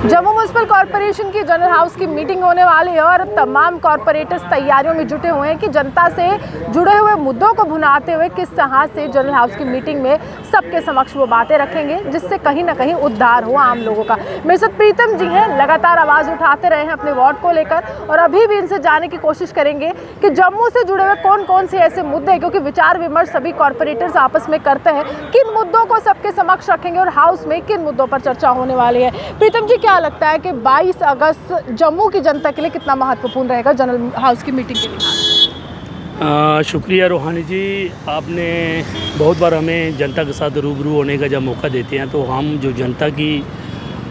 Jammu municipal corporation की general house की meeting होने वाली है और तमाम कॉरपोरेटर्स तैयारियों में जुटे हुए हैं कि जनता से जुड़े हुए मुद्दों को भुनाते हुए किस तरह से जनरल हाउस की मीटिंग में सबके समक्ष वो बातें रखेंगे जिससे कहीं ना कहीं उद्धार हो आम लोगों का। मेरे साथ प्रीतम जी हैं, लगातार आवाज़ उठाते रहे हैं अपने वार्ड को लेकर और अभी भी इनसे जानने की कोशिश करेंगे कि जम्मू से जुड़े हुए कौन कौन से ऐसे मुद्दे हैं, क्योंकि विचार विमर्श सभी कॉरपोरेटर्स आपस में करते हैं, किन मुद्दों को सबके समक्ष रखेंगे और हाउस में किन मुद्दों पर चर्चा होने वाली है। प्रीतम जी, क्या लगता है कि 22 अगस्त जम्मू की जनता के लिए कितना महत्वपूर्ण रहेगा जनरल हाउस की मीटिंग के लिए? शुक्रिया रोहानी जी, आपने बहुत बार हमें जनता के साथ रूबरू होने का जब मौका देते हैं तो हम जो जनता की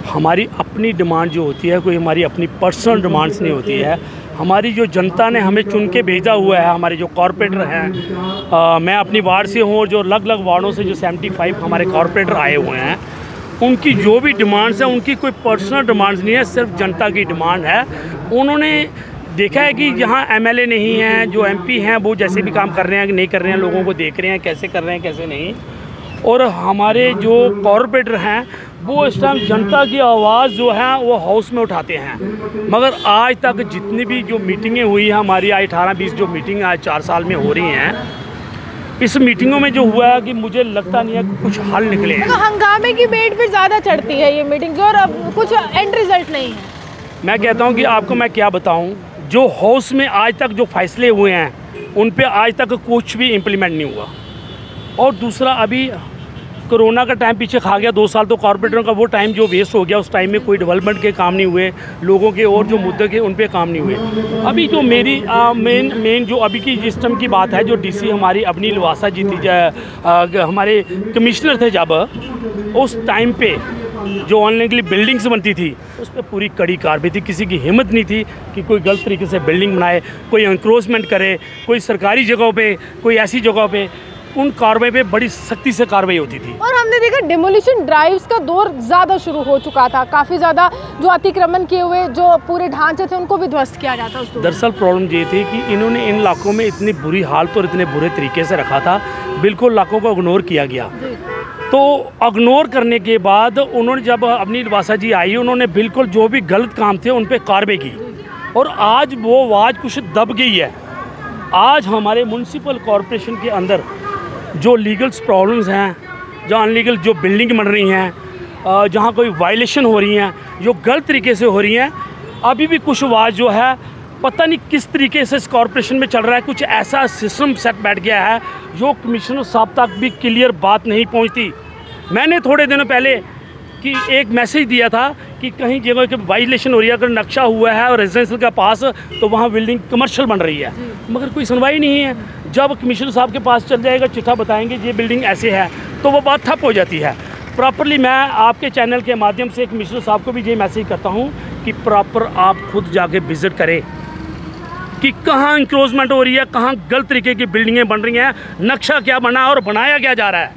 हमारी अपनी डिमांड जो होती है, कोई हमारी अपनी पर्सनल डिमांड्स नहीं होती है, हमारी जो जनता ने हमें चुन के भेजा हुआ है, हमारे जो कॉरपोरेटर हैं, मैं अपनी वार्ड से हूँ और जो अलग अलग वार्डों से जो 75 हमारे कॉरपोरेटर आए हुए हैं, उनकी जो भी डिमांड्स हैं उनकी कोई पर्सनल डिमांड्स नहीं है, सिर्फ जनता की डिमांड है। उन्होंने देखा है कि जहाँ एमएलए नहीं हैं, जो एमपी हैं वो जैसे भी काम कर रहे हैं कि नहीं कर रहे हैं, लोगों को देख रहे हैं कैसे कर रहे हैं कैसे नहीं, और हमारे जो कॉरपोरेटर हैं वो इस टाइम जनता की आवाज़ जो है वो हाउस में उठाते हैं। मगर आज तक जितनी भी जो मीटिंगें हुई हैं हमारी, आज 18-20 जो मीटिंग आज 4 साल में हो रही हैं, इस मीटिंगों में जो हुआ है कि मुझे लगता नहीं है कि कुछ हल निकले हैं। तो हंगामे की बेट पर ज़्यादा चढ़ती है ये मीटिंग और अब कुछ एंड रिजल्ट नहीं है। मैं कहता हूं कि आपको मैं क्या बताऊं, जो हाउस में आज तक जो फैसले हुए हैं उन पे आज तक कुछ भी इम्प्लीमेंट नहीं हुआ। और दूसरा, अभी कोरोना का टाइम पीछे खा गया, 2 साल तो कॉरपोरेटरों का वो टाइम जो वेस्ट हो गया, उस टाइम में कोई डेवलपमेंट के काम नहीं हुए, लोगों के और जो मुद्दे के उन पे काम नहीं हुए। अभी जो मेरी मेन जो अभी की सिस्टम की बात है, जो डीसी हमारी अपनी लवासा जी थी, हमारे कमिश्नर थे, जब उस टाइम पे जो ऑनलाइन के लिए बिल्डिंग्स बनती थी उस पर पूरी कड़ी कार्रवाई थी। किसी की हिम्मत नहीं थी कि कोई गलत तरीके से बिल्डिंग बनाए, कोई एनक्रोचमेंट करे, कोई सरकारी जगहों पे, कोई ऐसी जगहों पे, उन कार्रवाई पे बड़ी सख्ती से कार्रवाई होती थी। और हमने देखा डिमोलिशन ड्राइव्स का दौर ज़्यादा शुरू हो चुका था, काफ़ी ज़्यादा जो अतिक्रमण किए हुए जो पूरे ढांचे थे उनको भी ध्वस्त किया जाता उस दौर। दरअसल प्रॉब्लम ये थी कि इन्होंने इन इलाकों में इतनी बुरी हालत और इतने बुरे तरीके से रखा था, बिल्कुल इलाकों को इग्नोर किया गया। तो इग्नोर करने के बाद उन्होंने जब अपनी लवासा जी आई, उन्होंने बिल्कुल जो भी गलत काम थे उन पर कार्रवाई की और आज वो आवाज़ कुछ दब गई है। आज हमारे म्यूनसिपल कॉरपोरेशन के अंदर जो लीगल प्रॉब्लम्स हैं, जहाँ अनलीगल जो बिल्डिंग बन रही हैं, जहाँ कोई वायलेशन हो रही हैं, जो गलत तरीके से हो रही हैं, अभी भी कुछ आवाज़ जो है पता नहीं किस तरीके से इस कॉरपोरेशन में चल रहा है, कुछ ऐसा सिस्टम सेट बैठ गया है जो कमिश्नर साहब तक भी क्लियर बात नहीं पहुंचती। मैंने थोड़े दिनों पहले कि एक मैसेज दिया था कि कहीं जगह के वायलेशन हो रही है, अगर नक्शा हुआ है और रेजिडेंशियल के पास तो वहाँ बिल्डिंग कमर्शियल बन रही है, मगर कोई सुनवाई नहीं है। जब कमिश्नर साहब के पास चल जाएगा, चिट्ठा बताएंगे ये बिल्डिंग ऐसे है, तो वो बात ठप हो जाती है। प्रॉपरली मैं आपके चैनल के माध्यम से कमिश्नर साहब को भी ये मैसेज करता हूँ कि प्रॉपर आप खुद जाके विज़िट करें कि कहाँ इंक्रोचमेंट हो रही है, कहाँ गलत तरीके की बिल्डिंगें बन रही हैं, नक्शा क्या बना और बनाया क्या जा रहा है,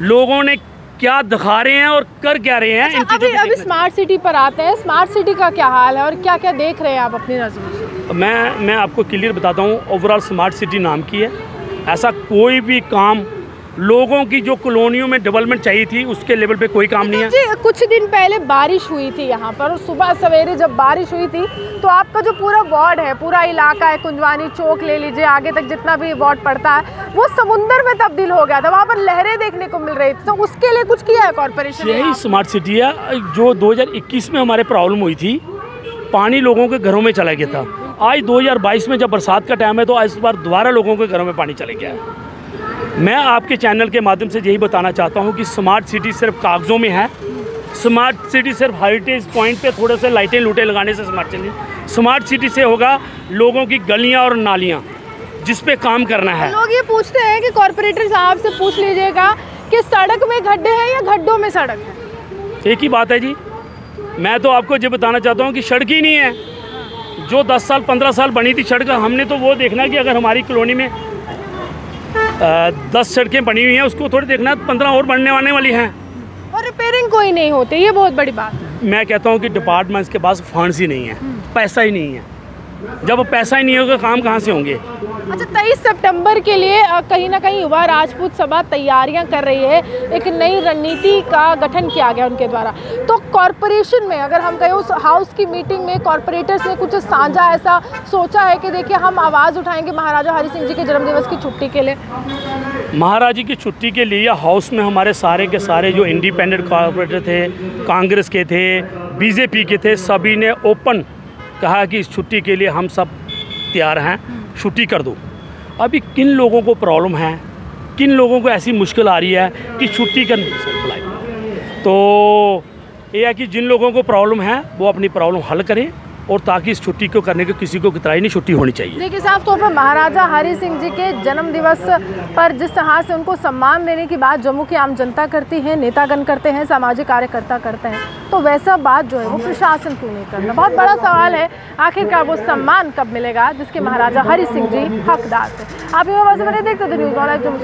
लोगों ने क्या दिखा रहे हैं और कर क्या रहे हैं। अभी स्मार्ट सिटी पर आते हैं, स्मार्ट सिटी का क्या हाल है और क्या क्या देख रहे हैं आप अपनी नज़रों से? मैं आपको क्लियर बताता हूँ, ओवरऑल स्मार्ट सिटी नाम की है, ऐसा कोई भी काम लोगों की जो कॉलोनियों में डेवलपमेंट चाहिए थी उसके लेवल पे कोई काम नहीं है। जी, कुछ दिन पहले बारिश हुई थी यहाँ पर और सुबह सवेरे जब बारिश हुई थी तो आपका जो पूरा वार्ड है, पूरा इलाका है, कुंजवानी चौक ले लीजिए, आगे तक जितना भी वार्ड पड़ता है, वो समुंदर में तब्दील हो गया था, वहाँ पर लहरें देखने को मिल रही थी। तो उसके लिए कुछ किया है कॉर्पोरेशन? यही स्मार्ट सिटी है। जो 2021 में हमारे प्रॉब्लम हुई थी, पानी लोगों के घरों में चला गया था, आज 2022 में जब बरसात का टाइम है तो इस बार दोबारा लोगों के घरों में पानी चले गया है। मैं आपके चैनल के माध्यम से यही बताना चाहता हूं कि स्मार्ट सिटी सिर्फ कागज़ों में है, स्मार्ट सिटी सिर्फ हेरिटेज पॉइंट पे थोड़े से लाइटें लूटें लगाने से स्मार्ट सिटी से होगा लोगों की गलियां और नालियां जिस पे काम करना है। लोग ये पूछते हैं कि कॉर्पोरेटर साहब से पूछ लीजिएगा कि सड़क में गड्ढे हैं या गड्ढों में सड़क है। एक ही बात है जी, मैं तो आपको ये बताना चाहता हूँ कि सड़क ही नहीं है। जो 10 साल 15 साल बनी थी सड़क, हमने तो वो देखना कि अगर हमारी कॉलोनी में 10 सड़कें बनी हुई हैं उसको थोड़ी देखना 15 और बनने वाली हैं और रिपेयरिंग कोई नहीं होती, ये बहुत बड़ी बात है। मैं कहता हूं कि डिपार्टमेंट्स के पास फंड्स ही नहीं है, पैसा ही नहीं है। जब पैसा ही नहीं होगा काम कहाँ से होंगे। अच्छा, 23 सितंबर के लिए कहीं ना कहीं युवा राजपूत सभा तैयारियां कर रही है, एक नई रणनीति का गठन किया गया उनके द्वारा। तो कॉरपोरेशन में अगर हम कहें उस हाउस की मीटिंग में कॉरपोरेटर्स ने कुछ साझा ऐसा सोचा है कि देखिए हम आवाज़ उठाएंगे महाराजा हरि सिंह जी के जन्मदिवस की छुट्टी के लिए? महाराज जी की छुट्टी के लिए हाउस में हमारे सारे के सारे जो इंडिपेंडेंट कॉरपोरेटर थे, कांग्रेस के थे, बीजेपी के थे, सभी ने ओपन कहा कि इस छुट्टी के लिए हम सब तैयार हैं, छुट्टी कर दो। अभी किन लोगों को प्रॉब्लम है, किन लोगों को ऐसी मुश्किल आ रही है कि छुट्टी करने, तो ये है कि जिन लोगों को प्रॉब्लम है वो अपनी प्रॉब्लम हल करें, और ताकि इस छुट्टी को करने के किसी को कितराई नहीं, छुट्टी होनी चाहिए। देखिए, साफ तौर पर महाराजा हरि सिंह जी के जन्म दिवस पर जिस तरह से उनको सम्मान देने की बात जम्मू की आम जनता करती है, नेतागण करते हैं, सामाजिक कार्यकर्ता करते हैं, तो वैसा बात जो है वो प्रशासन क्यों नहीं करना? बहुत बड़ा सवाल है, आखिरकार वो सम्मान कब मिलेगा जिसके महाराजा हरि सिंह जी हकदार थे। आप युवा से बने देखते थे न्यूज़ ऑन लाइव जम्मू।